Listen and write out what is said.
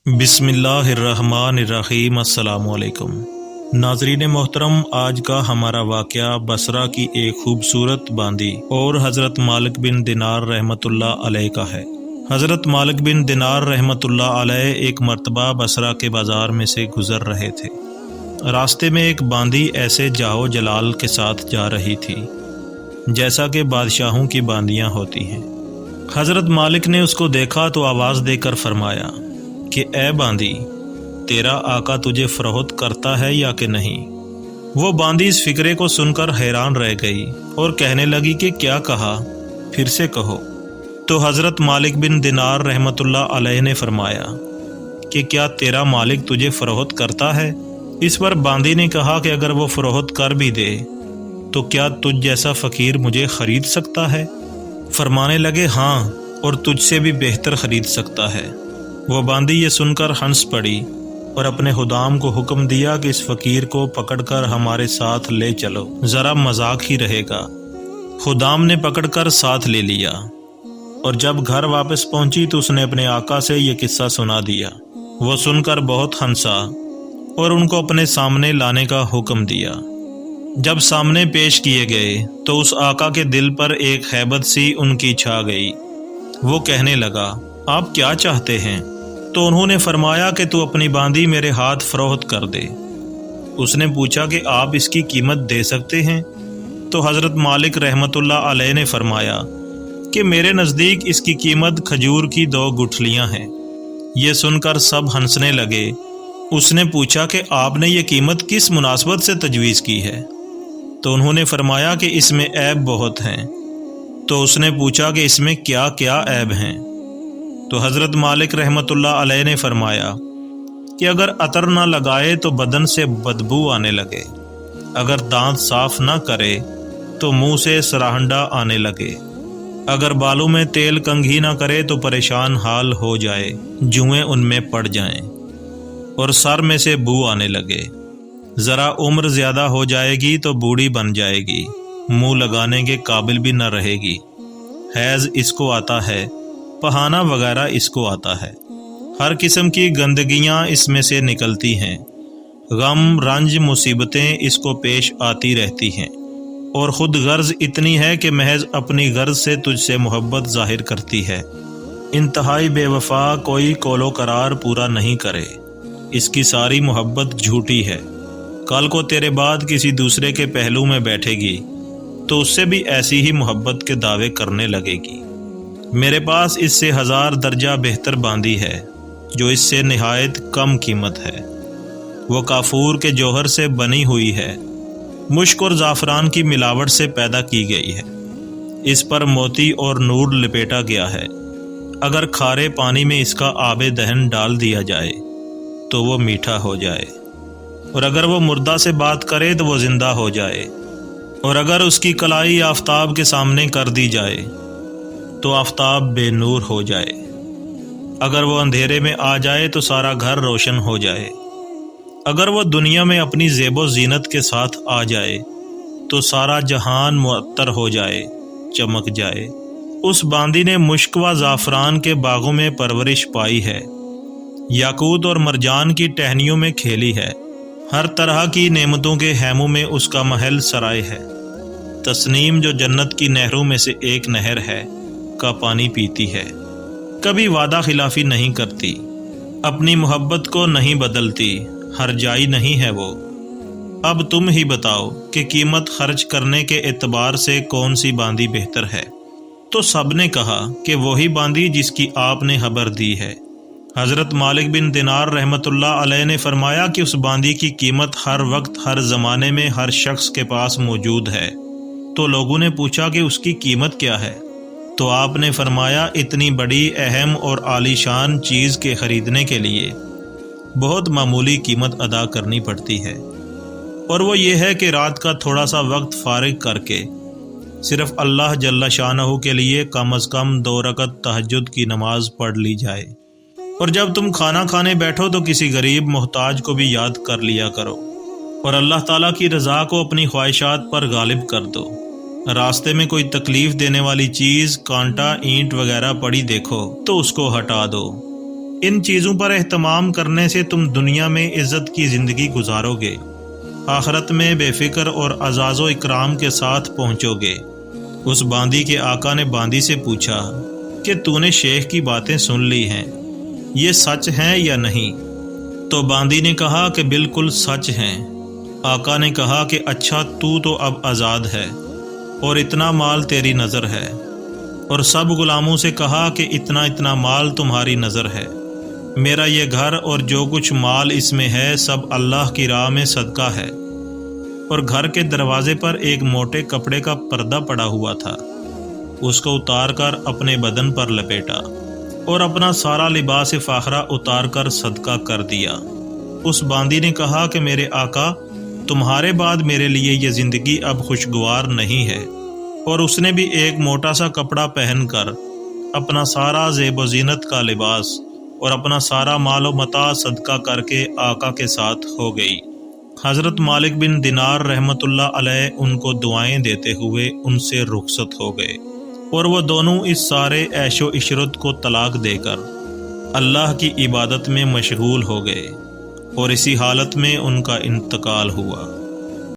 بسم اللہ الرحمن الرحیم۔ السلام علیکم ناظرین محترم، آج کا ہمارا واقعہ بصرہ کی ایک خوبصورت باندی اور حضرت مالک بن دینار رحمۃ اللہ علیہ کا ہے۔ حضرت مالک بن دینار رحمۃ اللہ علیہ ایک مرتبہ بصرہ کے بازار میں سے گزر رہے تھے۔ راستے میں ایک باندی ایسے جاہو جلال کے ساتھ جا رہی تھی جیسا کہ بادشاہوں کی باندیاں ہوتی ہیں۔ حضرت مالک نے اس کو دیکھا تو آواز دے کر فرمایا کہ اے باندی، تیرا آقا تجھے فروخت کرتا ہے یا کہ نہیں؟ وہ باندی اس فکرے کو سن کر حیران رہ گئی اور کہنے لگی کہ کیا کہا، پھر سے کہو۔ تو حضرت مالک بن دینار رحمۃ اللہ علیہ نے فرمایا کہ کیا تیرا مالک تجھے فروخت کرتا ہے؟ اس پر باندی نے کہا کہ اگر وہ فروخت کر بھی دے تو کیا تجھ جیسا فقیر مجھے خرید سکتا ہے؟ فرمانے لگے ہاں، اور تجھ سے بھی بہتر خرید سکتا ہے۔ وہ باندی یہ سن کر ہنس پڑی اور اپنے خدام کو حکم دیا کہ اس فقیر کو پکڑ کر ہمارے ساتھ لے چلو، ذرا مذاق ہی رہے گا۔ خدام نے پکڑ کر ساتھ لے لیا اور جب گھر واپس پہنچی تو اس نے اپنے آقا سے یہ قصہ سنا دیا۔ وہ سن کر بہت ہنسا اور ان کو اپنے سامنے لانے کا حکم دیا۔ جب سامنے پیش کیے گئے تو اس آقا کے دل پر ایک ہیبت سی ان کی چھا گئی۔ وہ کہنے لگا آپ کیا چاہتے ہیں؟ تو انہوں نے فرمایا کہ تو اپنی باندی میرے ہاتھ فروخت کر دے۔ اس نے پوچھا کہ آپ اس کی قیمت دے سکتے ہیں؟ تو حضرت مالک رحمۃ اللہ علیہ نے فرمایا کہ میرے نزدیک اس کی قیمت کھجور کی 2 گٹھلیاں ہیں۔ یہ سن کر سب ہنسنے لگے۔ اس نے پوچھا کہ آپ نے یہ قیمت کس مناسبت سے تجویز کی ہے؟ تو انہوں نے فرمایا کہ اس میں عیب بہت ہیں۔ تو اس نے پوچھا کہ اس میں کیا کیا عیب ہیں؟ تو حضرت مالک رحمۃ اللہ علیہ نے فرمایا کہ اگر عطر نہ لگائے تو بدن سے بدبو آنے لگے، اگر دانت صاف نہ کرے تو منہ سے سراہنڈا آنے لگے، اگر بالوں میں تیل کنگھی نہ کرے تو پریشان حال ہو جائے، جوئیں ان میں پڑ جائیں اور سر میں سے بو آنے لگے، ذرا عمر زیادہ ہو جائے گی تو بوڑھی بن جائے گی، منہ لگانے کے قابل بھی نہ رہے گی، حیض اس کو آتا ہے، پہانا وغیرہ اس کو آتا ہے، ہر قسم کی گندگیاں اس میں سے نکلتی ہیں، غم رنج مصیبتیں اس کو پیش آتی رہتی ہیں، اور خود غرض اتنی ہے کہ محض اپنی غرض سے تجھ سے محبت ظاہر کرتی ہے۔ انتہائی بے وفا کوئی قول و قرار پورا نہیں کرے، اس کی ساری محبت جھوٹی ہے، کل کو تیرے بعد کسی دوسرے کے پہلو میں بیٹھے گی تو اس سے بھی ایسی ہی محبت کے دعوے کرنے لگے گی۔ میرے پاس اس سے 1000 درجہ بہتر باندی ہے جو اس سے نہایت کم قیمت ہے۔ وہ کافور کے جوہر سے بنی ہوئی ہے، مشک اور زعفران کی ملاوٹ سے پیدا کی گئی ہے، اس پر موتی اور نور لپیٹا گیا ہے۔ اگر کھارے پانی میں اس کا آب دہن ڈال دیا جائے تو وہ میٹھا ہو جائے، اور اگر وہ مردہ سے بات کرے تو وہ زندہ ہو جائے، اور اگر اس کی کلائی آفتاب کے سامنے کر دی جائے تو آفتاب بے نور ہو جائے، اگر وہ اندھیرے میں آ جائے تو سارا گھر روشن ہو جائے، اگر وہ دنیا میں اپنی زیب و زینت کے ساتھ آ جائے تو سارا جہان معطر ہو جائے، چمک جائے۔ اس باندی نے مشک و زعفران کے باغوں میں پرورش پائی ہے، یاقوت اور مرجان کی ٹہنیوں میں کھیلی ہے، ہر طرح کی نعمتوں کے خیموں میں اس کا محل سرائے ہے، تسنیم جو جنت کی نہروں میں سے ایک نہر ہے کا پانی پیتی ہے، کبھی وعدہ خلافی نہیں کرتی، اپنی محبت کو نہیں بدلتی، ہر جائی نہیں ہے وہ۔ اب تم ہی بتاؤ کہ قیمت خرچ کرنے کے اعتبار سے کون سی باندی بہتر ہے؟ تو سب نے کہا کہ وہی باندی جس کی آپ نے خبر دی ہے۔ حضرت مالک بن دینار رحمۃ اللہ علیہ نے فرمایا کہ اس باندی کی قیمت ہر وقت ہر زمانے میں ہر شخص کے پاس موجود ہے۔ تو لوگوں نے پوچھا کہ اس کی قیمت کیا ہے؟ تو آپ نے فرمایا اتنی بڑی اہم اور عالی شان چیز کے خریدنے کے لیے بہت معمولی قیمت ادا کرنی پڑتی ہے، اور وہ یہ ہے کہ رات کا تھوڑا سا وقت فارغ کر کے صرف اللہ جل شانہ کے لیے کم از کم 2 رکعت تہجد کی نماز پڑھ لی جائے، اور جب تم کھانا کھانے بیٹھو تو کسی غریب محتاج کو بھی یاد کر لیا کرو، اور اللہ تعالیٰ کی رضا کو اپنی خواہشات پر غالب کر دو۔ راستے میں کوئی تکلیف دینے والی چیز، کانٹا، اینٹ وغیرہ پڑی دیکھو تو اس کو ہٹا دو، ان چیزوں پر اہتمام کرنے سے تم دنیا میں عزت کی زندگی گزارو گے، آخرت میں بے فکر اور اعزاز و اکرام کے ساتھ پہنچو گے۔ اس باندی کے آقا نے باندی سے پوچھا کہ تو نے شیخ کی باتیں سن لی ہیں، یہ سچ ہیں یا نہیں؟ تو باندی نے کہا کہ بالکل سچ ہیں۔ آقا نے کہا کہ اچھا، تو اب آزاد ہے اور اتنا مال تیری نظر ہے، اور سب غلاموں سے کہا کہ اتنا اتنا مال تمہاری نظر ہے، میرا یہ گھر اور جو کچھ مال اس میں ہے سب اللہ کی راہ میں صدقہ ہے۔ اور گھر کے دروازے پر ایک موٹے کپڑے کا پردہ پڑا ہوا تھا، اس کو اتار کر اپنے بدن پر لپیٹا اور اپنا سارا لباس فاخرہ اتار کر صدقہ کر دیا۔ اس باندی نے کہا کہ میرے آقا، تمہارے بعد میرے لیے یہ زندگی اب خوشگوار نہیں ہے، اور اس نے بھی ایک موٹا سا کپڑا پہن کر اپنا سارا زیب و زینت کا لباس اور اپنا سارا مال و متاع صدقہ کر کے آقا کے ساتھ ہو گئی۔ حضرت مالک بن دینار رحمۃ اللہ علیہ ان کو دعائیں دیتے ہوئے ان سے رخصت ہو گئے، اور وہ دونوں اس سارے عیش و عشرت کو طلاق دے کر اللہ کی عبادت میں مشغول ہو گئے، اور اسی حالت میں ان کا انتقال ہوا۔